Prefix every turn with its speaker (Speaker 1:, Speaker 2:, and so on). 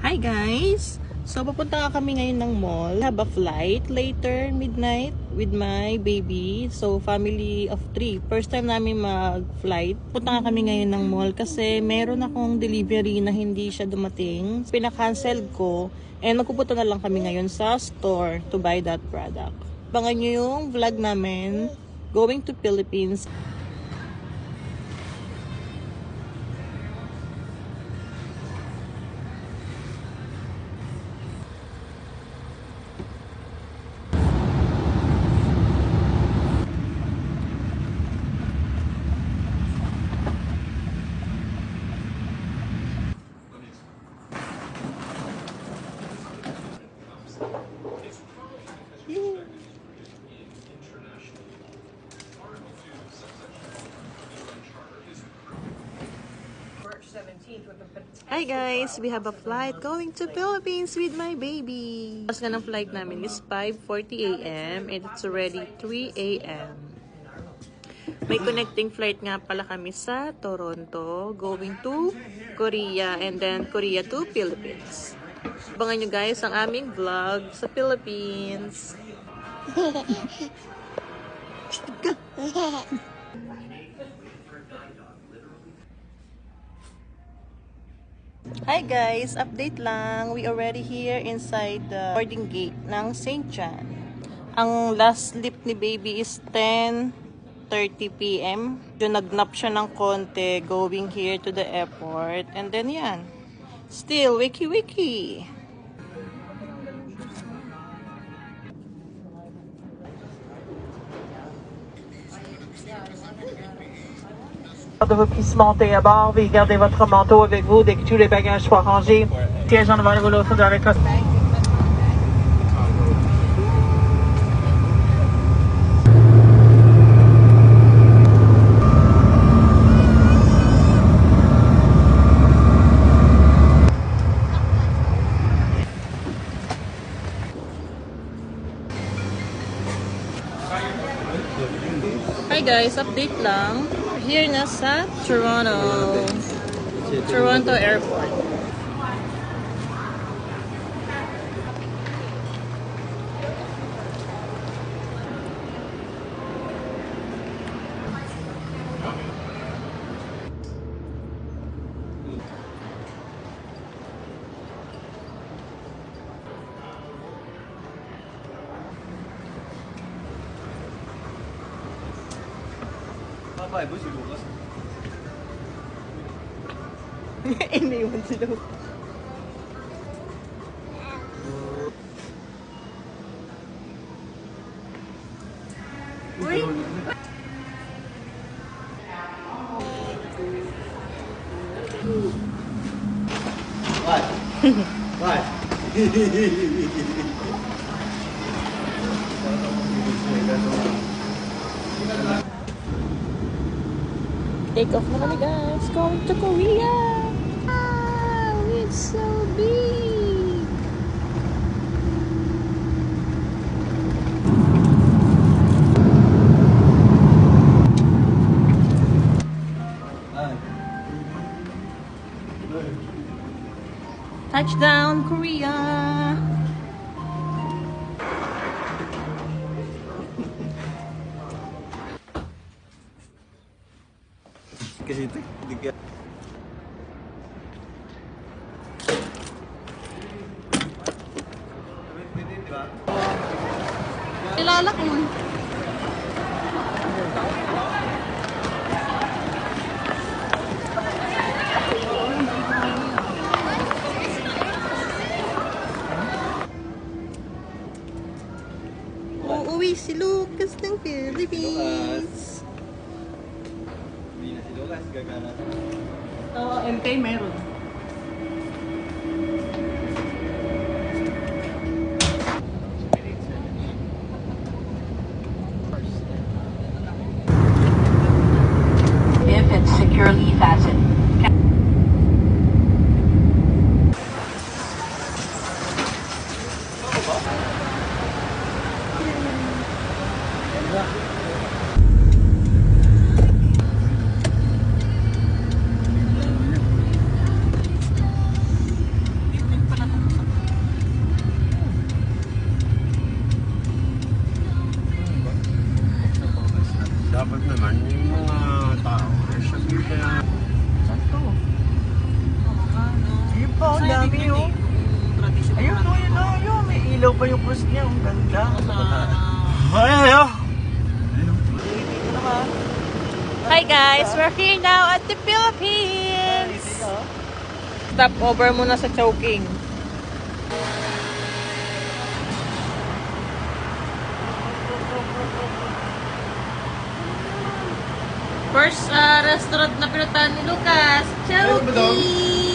Speaker 1: Hi guys! So papunta nga kami ngayon ng mall. Have a flight later midnight with my baby. So family of 3. First time namin mag-flight. Punta nga kami ngayon ng mall kasi meron akong delivery na hindi siya dumating. Pinakancel ko and magpupunta na lang kami ngayon sa store to buy that product. Abangan nyo yung vlog namin going to Philippines. Hi guys! We have a flight going to Philippines with my baby. Tapos nga ng flight namin is 5:40 AM and it's already 3 AM. May connecting flight nga pala kami sa Toronto going to Korea and then Korea to Philippines. Abangan nyo guys ang aming vlog sa Philippines. Hi guys! Update lang. We already here inside the boarding gate ng St. John. Ang last sleep ni baby is 10:30 PM. Nagnap siya ng konti going here to the airport. And then yan. Still wiki-wiki.
Speaker 2: De vos puisse monter à bord, veuillez garder votre manteau avec vous dès que tous les bagages soient rangés. Siège en avant le rouleau de la récolte.
Speaker 1: Hi guys! Update lang. Here na sa Toronto Airport. Iniwan sila. Uy!
Speaker 3: What? What?
Speaker 1: Take off na kami guys. Going to Korea. Wow! It's so big. Touchdown, Korea.
Speaker 3: Kasi ito, hindi ka...
Speaker 1: Ilalak mo. Uuwi si Lucas ng Philippines.
Speaker 3: Hindi na si Lucas, gagana.
Speaker 1: Oo, MK meron.
Speaker 4: If it's securely fastened.
Speaker 3: ilaw pa yung cruise niya. Ang ganda.
Speaker 2: Ay, oh.
Speaker 1: Hi guys, we're here now at the Philippines. Stop over muna sa Chowking. First restaurant na pinuntahan ni Lucas, Chowking.